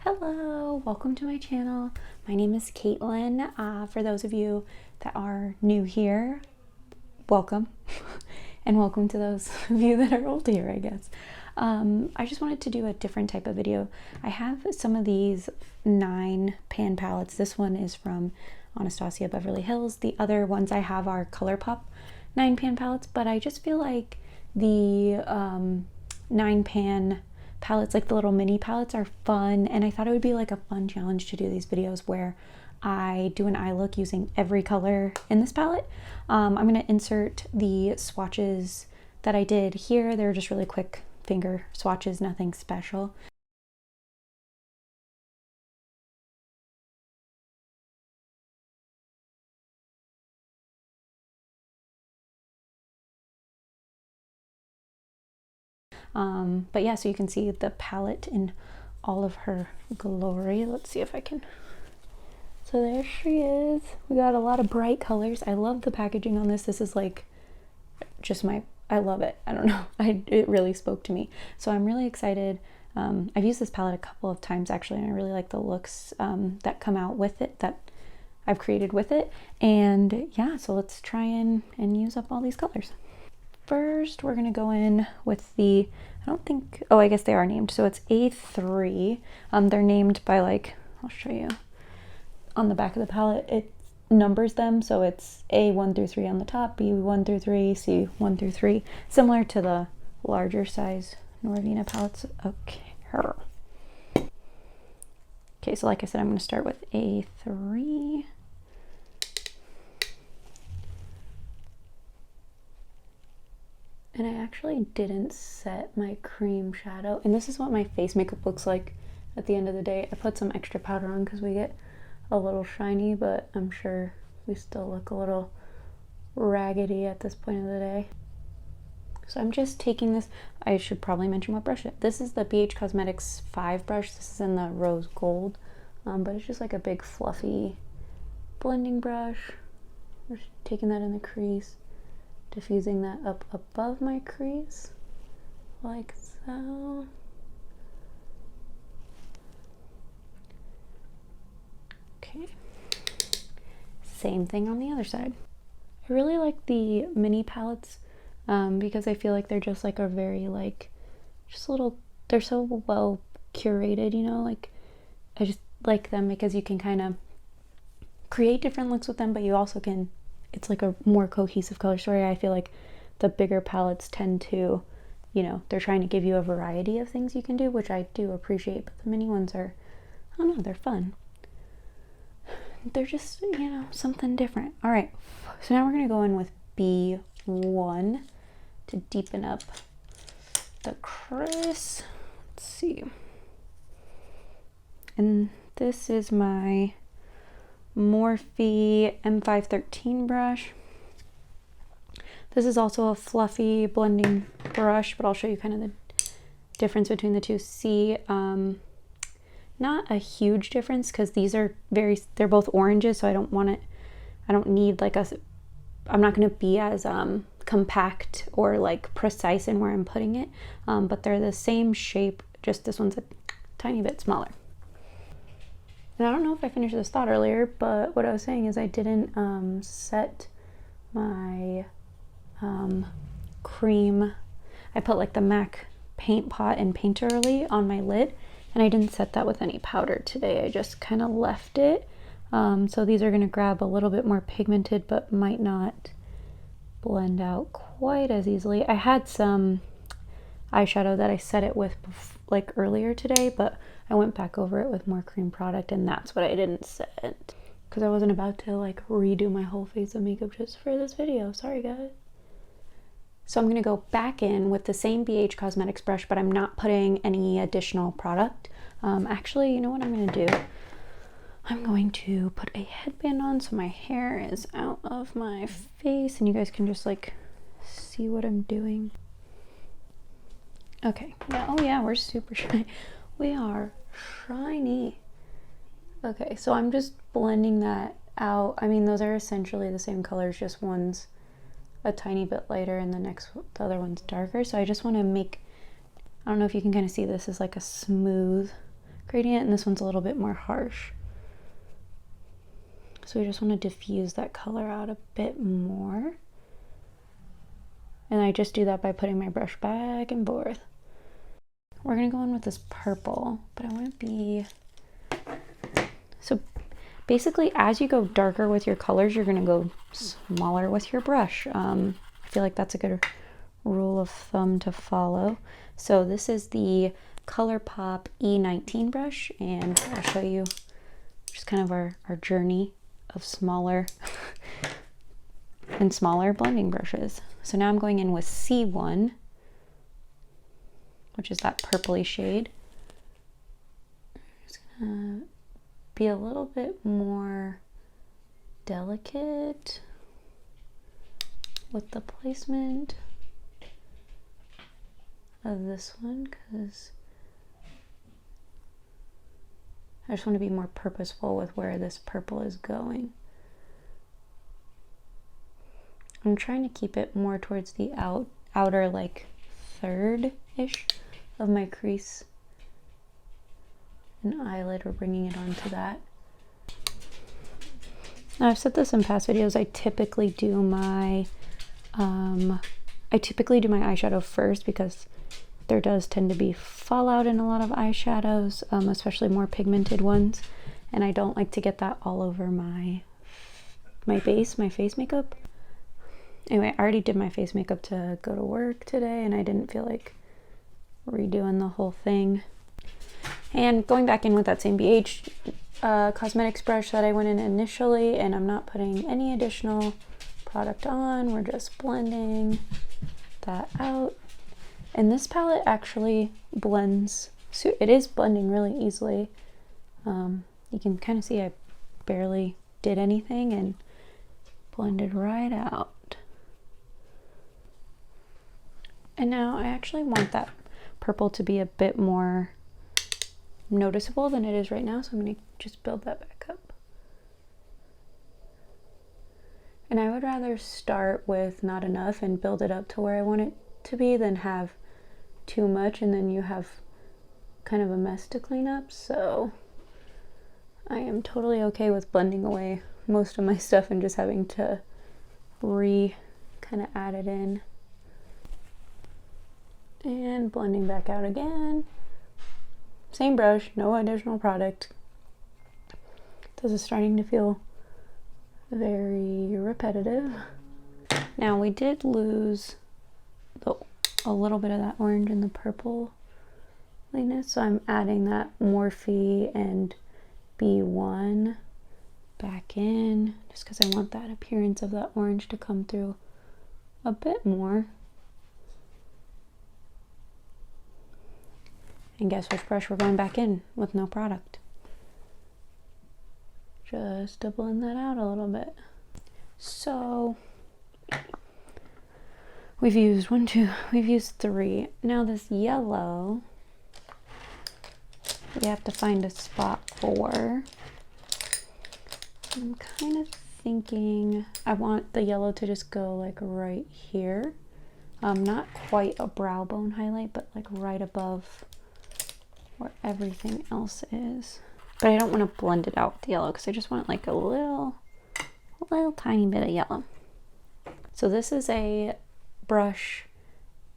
Hello, welcome to my channel. My name is Caitlin. For those of you that are new here, welcome. And welcome to those of you that are old here, I guess. I just wanted to do a different type of video. I have some of these 9 pan palettes. This one is from Anastasia, Beverly Hills. The other ones I have are ColourPop 9 pan palettes, but I just feel like the 9 pan palettes, like the little mini palettes, are fun, and I thought it would be like a fun challenge to do these videos where I do an eye look using every color in this palette. I'm going to insert the swatches that I did here. They're just really quick finger swatches, nothing special. But yeah, so you can see the palette in all of her glory. Let's see if I can. So there she is. We got a lot of bright colors. I love the packaging on this. This is like just I love it. I don't know. It really spoke to me. So I'm really excited. I've used this palette a couple of times actually, and I really like the looks that come out with it, that I've created with it. And yeah, so let's try and use up all these colors. First, we're gonna go in with the, I don't think, oh, I guess they are named. So it's A3. They're named by, like, I'll show you. On the back of the palette, it numbers them. So it's A1 through 3 on the top, B1 through 3, C1 through 3, similar to the larger size Norvina palettes. Okay, so like I said, I'm gonna start with A3. And I actually didn't set my cream shadow. And this is what my face makeup looks like at the end of the day. I put some extra powder on because we get a little shiny, but I'm sure we still look a little raggedy at this point of the day. So I'm just taking this. I should probably mention what brush it. This is the BH Cosmetics 5 brush. This is in the rose gold, but it's just like a big fluffy blending brush. We're just taking that in the crease, diffusing that up above my crease, like so. Okay. Same thing on the other side. I really like the mini palettes because I feel like they're just like a very like, just little, they're so well curated, you know, like I just like them because you can kind of create different looks with them, but you also can, it's like a more cohesive color story. I feel like the bigger palettes tend to, you know, they're trying to give you a variety of things you can do, which I do appreciate, but the mini ones are, I don't know, they're fun. They're just, you know, something different. All right, so now we're gonna go in with B1 to deepen up the crease. Let's see. And this is my Morphe M513 brush. This is also a fluffy blending brush, but I'll show you kind of the difference between the two. See, not a huge difference because these are they're both oranges, so I don't need like I'm not going to be as compact or like precise in where I'm putting it, but they're the same shape, just this one's a tiny bit smaller. And I don't know if I finished this thought earlier, but what I was saying is I didn't set my cream. I put like the MAC paint pot and paint early on my lid, and I didn't set that with any powder today. I just kind of left it. So these are going to grab a little bit more pigmented, but might not blend out quite as easily. I had some eyeshadow that I set it with like earlier today, but I went back over it with more cream product, and that's what I didn't set because I wasn't about to like redo my whole face of makeup just for this video. Sorry guys. So I'm going to go back in with the same BH Cosmetics brush, but I'm not putting any additional product. Actually, you know what I'm going to do? I'm going to put a headband on so my hair is out of my face and you guys can just like see what I'm doing. Okay, yeah, oh yeah, we're super shiny. We are shiny. Okay, so I'm just blending that out. I mean, those are essentially the same colors, just one's a tiny bit lighter and the other one's darker. So I just want to make, I don't know if you can kind of see, this is like a smooth gradient, and this one's a little bit more harsh. So we just want to diffuse that color out a bit more. And I just do that by putting my brush back and forth. We're gonna go in with this purple, but I want to be... So basically, as you go darker with your colors, you're gonna go smaller with your brush. I feel like that's a good rule of thumb to follow. So this is the ColourPop E19 brush, and I'll show you just kind of our journey of smaller and smaller blending brushes. So now I'm going in with C1, which is that purpley shade. Just gonna be a little bit more delicate with the placement of this one, because I just want to be more purposeful with where this purple is going. I'm trying to keep it more towards the outer like third-ish of my crease and eyelid. We're bringing it onto that. Now, I've said this in past videos, I typically do my eyeshadow first, because there does tend to be fallout in a lot of eyeshadows, especially more pigmented ones, and I don't like to get that all over my base, my face makeup. Anyway, I already did my face makeup to go to work today, and I didn't feel like redoing the whole thing. And going back in with that same BH Cosmetics brush that I went in initially, and I'm not putting any additional product on, we're just blending that out. And this palette actually blends, so it is blending really easily. You can kind of see I barely did anything and blended right out. And now I actually want that purple to be a bit more noticeable than it is right now, so I'm going to just build that back up. And I would rather start with not enough and build it up to where I want it to be than have too much and then you have kind of a mess to clean up. So I am totally okay with blending away most of my stuff and just having to kind of add it in. And blending back out again. Same brush, no additional product. This is starting to feel very repetitive. Now we did lose a little bit of that orange and the purple lightness, so I'm adding that Morphe and B1 back in, just because I want that appearance of that orange to come through a bit more. And guess which brush we're going back in with no product. Just to blend that out a little bit. So we've used we've used 3. Now this yellow, we have to find a spot for. I'm kind of thinking I want the yellow to just go like right here. Not quite a brow bone highlight, but like right above where everything else is. But I don't want to blend it out with the yellow because I just want like a little tiny bit of yellow. So this is a brush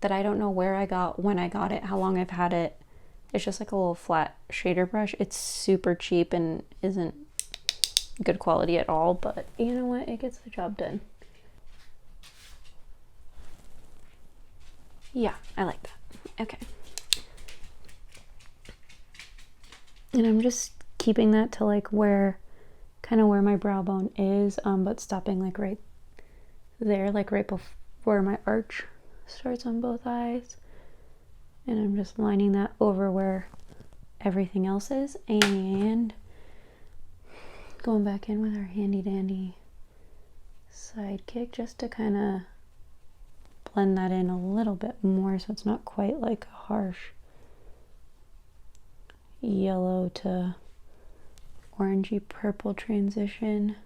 that I don't know where I got, when I got it, how long I've had it. It's just like a little flat shader brush. It's super cheap and isn't good quality at all, but you know what? It gets the job done. Yeah, I like that. Okay. And I'm just keeping that to like kind of where my brow bone is, but stopping like right there, like right before my arch starts on both eyes. And I'm just lining that over where everything else is and going back in with our handy dandy sidekick just to kind of blend that in a little bit more so it's not quite like a harsh yellow to orangey purple transition.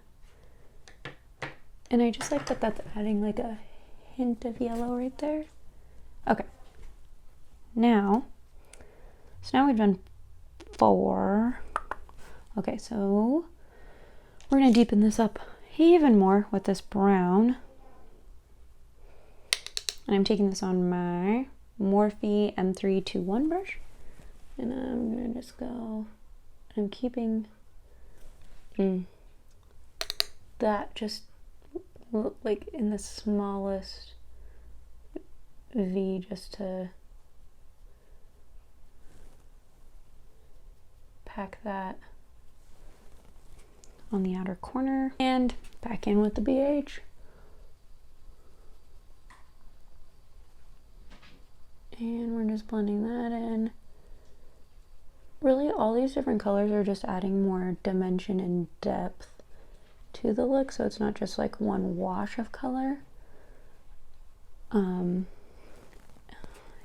And I just like that that's adding like a hint of yellow right there. Okay. Now we've done 4. Okay, so we're gonna deepen this up even more with this brown. And I'm taking this on my Morphe M321 brush. And I'm gonna just go, I'm keeping that just like in the smallest V, just to pack that on the outer corner, and back in with the BH. And we're just blending that in. Really, all these different colors are just adding more dimension and depth to the look, so it's not just like one wash of color.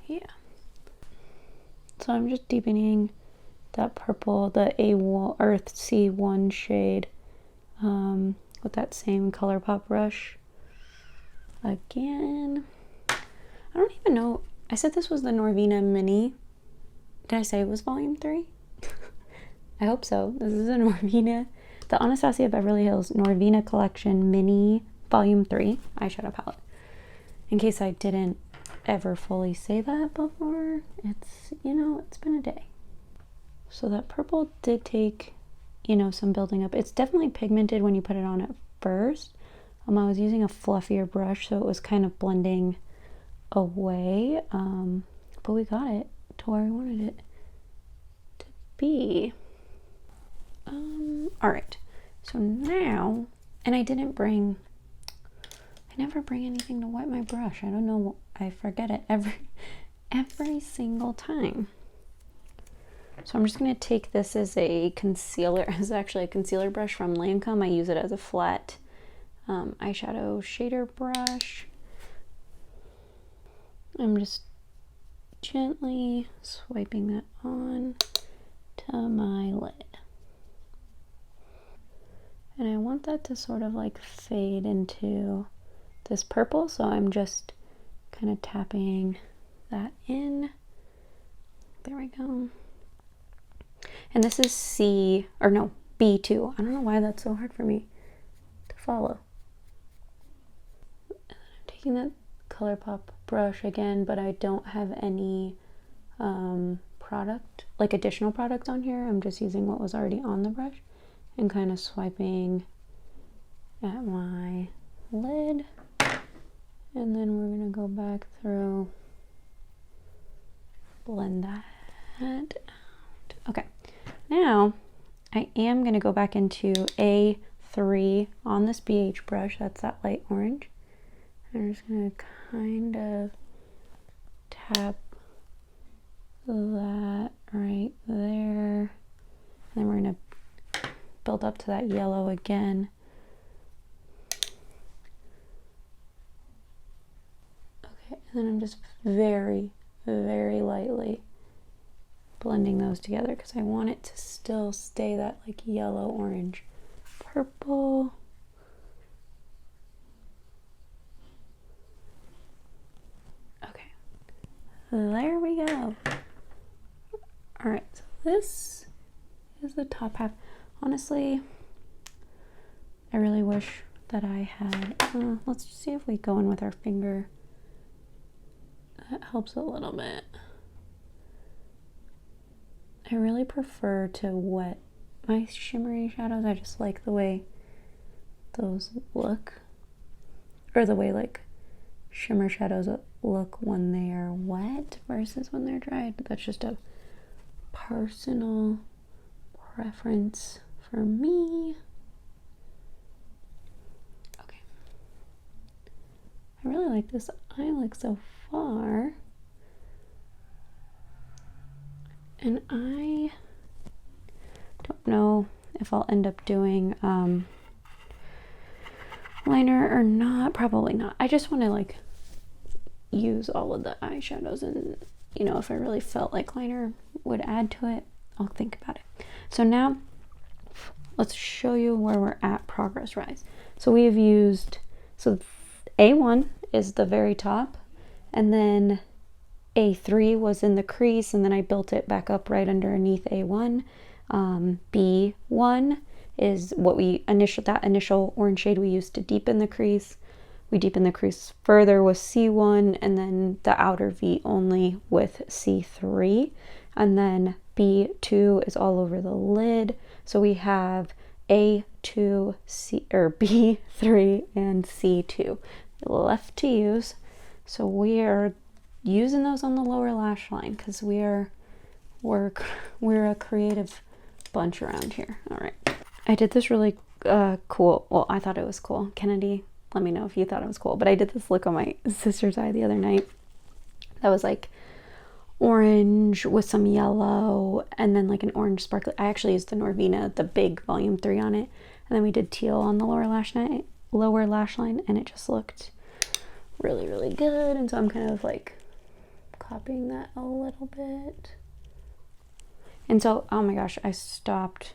Yeah. So I'm just deepening that purple, the Earth C1 shade, with that same ColourPop brush. Again, I don't even know. I said this was the Norvina Mini. Did I say it was volume 3? I hope so. This is a Norvina, the Anastasia Beverly Hills Norvina Collection Mini Volume 3 eyeshadow palette. In case I didn't ever fully say that before, it's, you know, it's been a day. So that purple did take, you know, some building up. It's definitely pigmented when you put it on at first. I was using a fluffier brush, so it was kind of blending away, but we got it to where I wanted it to be. All right, so now, and I never bring anything to wet my brush. I don't know, I forget it every single time. So I'm just going to take this as a concealer. It's actually a concealer brush from Lancome. I use it as a flat eyeshadow shader brush. I'm just gently swiping that on to my lid. And I want that to sort of like fade into this purple, so I'm just kind of tapping that in. There we go. And this is B2. I don't know why that's so hard for me to follow. And then I'm taking that ColourPop brush again, but I don't have any product, like additional product on here. I'm just using what was already on the brush and kind of swiping at my lid. And then we're going to go back through, blend that out. Okay, now I am going to go back into A3 on this BH brush. That's that light orange. I'm just going to kind of tap that right there. And then we're going to build up to that yellow again. Okay, and then I'm just very, very lightly blending those together because I want it to still stay that like yellow, orange, purple. Okay, there we go. All right, so this is the top half. Honestly, I really wish that I had, let's see if we go in with our finger. That helps a little bit. I really prefer to wet my shimmery shadows. I just like the way those look, or the way like shimmer shadows look when they are wet versus when they're dried. But that's just a personal preference for me. Okay. I really like this eye look so far. And I don't know if I'll end up doing liner or not. Probably not. I just want to like use all of the eyeshadows, and you know, if I really felt like liner would add to it, I'll think about it. So now let's show you where we're at progress rise. So we have used, so A1 is the very top, and then A3 was in the crease, and then I built it back up right underneath A1. B1 is what that initial orange shade we used to deepen the crease. We deepened the crease further with C1, and then the outer V only with C3. And then B2 is all over the lid. So we have A2, B3, and C2 left to use. So we are using those on the lower lash line because we're a creative bunch around here. All right. I did this really cool. Well, I thought it was cool. Kennedy, let me know if you thought it was cool. But I did this look on my sister's eye the other night. That was like orange with some yellow and then like an orange sparkle. I actually used the Norvina, the big volume 3 on it. And then we did teal on the lower lash line, and it just looked really, really good. And so I'm kind of like copying that a little bit. And so, oh my gosh, I stopped.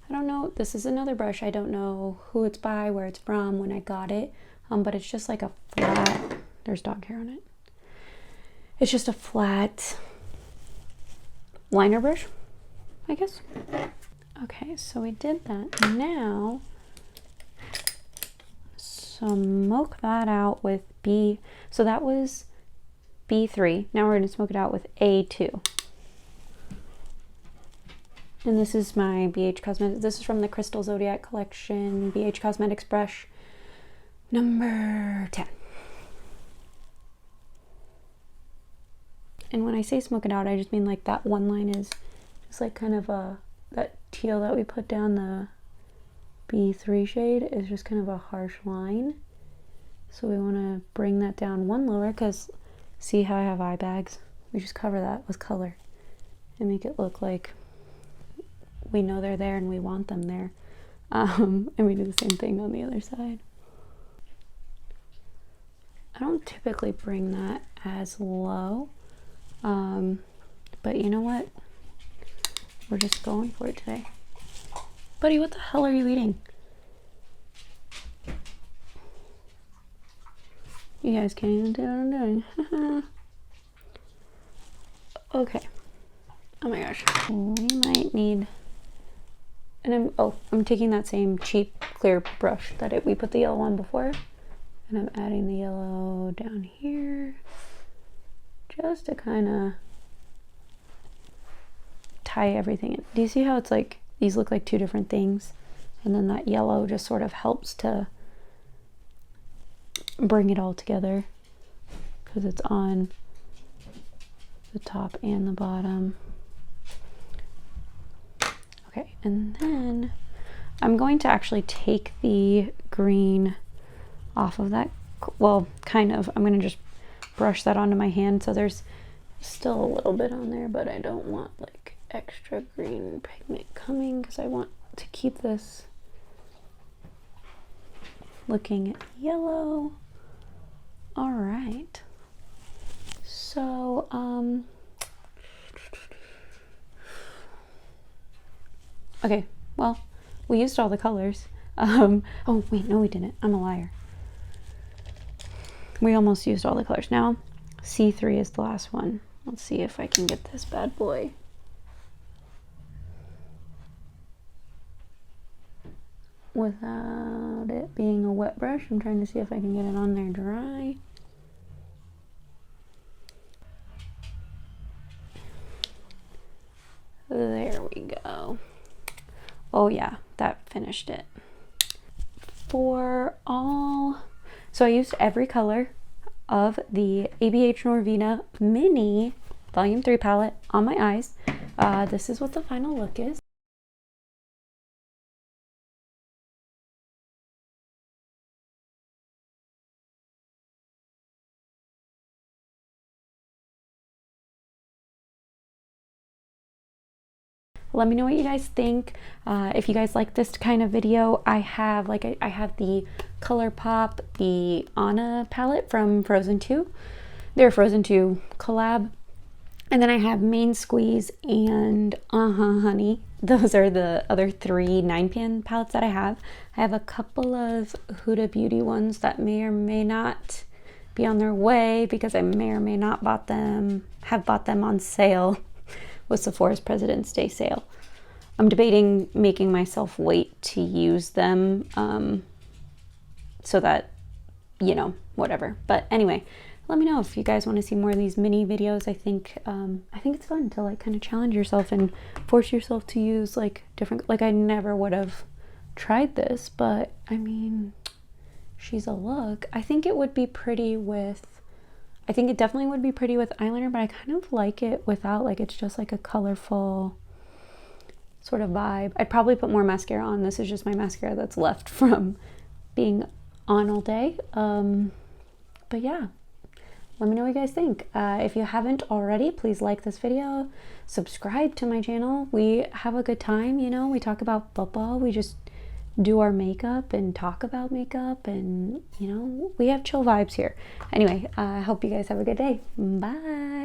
I don't know, this is another brush. I don't know who it's by, where it's from, when I got it. But it's just like a flat, there's dog hair on it. It's just a flat liner brush, I guess. Okay, so we did that. Now, smoke that out with B. So that was B3. Now we're going to smoke it out with A2. And this is my BH Cosmetics. This is from the Crystal Zodiac collection, BH Cosmetics brush number 10. And when I say smoke it out, I just mean like that one line is just like kind of that teal that we put down, the B3 shade is just kind of a harsh line. So we want to bring that down one lower, because see how I have eye bags? We just cover that with color and make it look like we know they're there and we want them there. And we do the same thing on the other side. I don't typically bring that as low. But you know what? We're just going for it today. Buddy, what the hell are you eating? You guys can't even do what I'm doing. Okay. Oh my gosh. We might need, and I'm taking that same cheap clear brush that we put the yellow on before, and I'm adding the yellow down here just to kind of tie everything in. Do you see how it's like these look like two different things, and then that yellow just sort of helps to bring it all together because it's on the top and the bottom. Okay, and then I'm going to actually take the green off of that. Well, kind of. I'm going to just brush that onto my hand, so there's still a little bit on there, but I don't want like extra green pigment coming because I want to keep this looking yellow. All right. So, okay, well, we used all the colors. Oh, wait, no, we didn't. I'm a liar. We almost used all the colors. Now, C3 is the last one. Let's see if I can get this bad boy. Without it being a wet brush, I'm trying to see if I can get it on there dry. There we go. Oh yeah, that finished it. So I used every color of the ABH Norvina Mini Volume 3 palette on my eyes. This is what the final look is. Let me know what you guys think. If you guys like this kind of video, I have the ColourPop, the Anna palette from Frozen 2. They're Frozen 2 collab. And then I have Main Squeeze and Honey. Those are the other 3 9-pan palettes that I have. I have a couple of Huda Beauty ones that may or may not be on their way because I may or may not have bought them on sale with Sephora's President's Day sale. I'm debating making myself wait to use them so that, you know, whatever. But anyway, let me know if you guys want to see more of these mini videos. I think it's fun to like kind of challenge yourself and force yourself to use like different, like I never would have tried this, but I mean, she's a look. I think it would be pretty with, I think it definitely would be pretty with eyeliner, but I kind of like it without, like it's just like a colorful sort of vibe. I'd probably put more mascara on. This is just my mascara that's left from being on all day. But yeah, let me know what you guys think. If you haven't already, please like this video, subscribe to my channel. We have a good time, you know, we talk about football, we just do our makeup and talk about makeup, and you know, we have chill vibes here. Anyway, I hope you guys have a good day. Bye.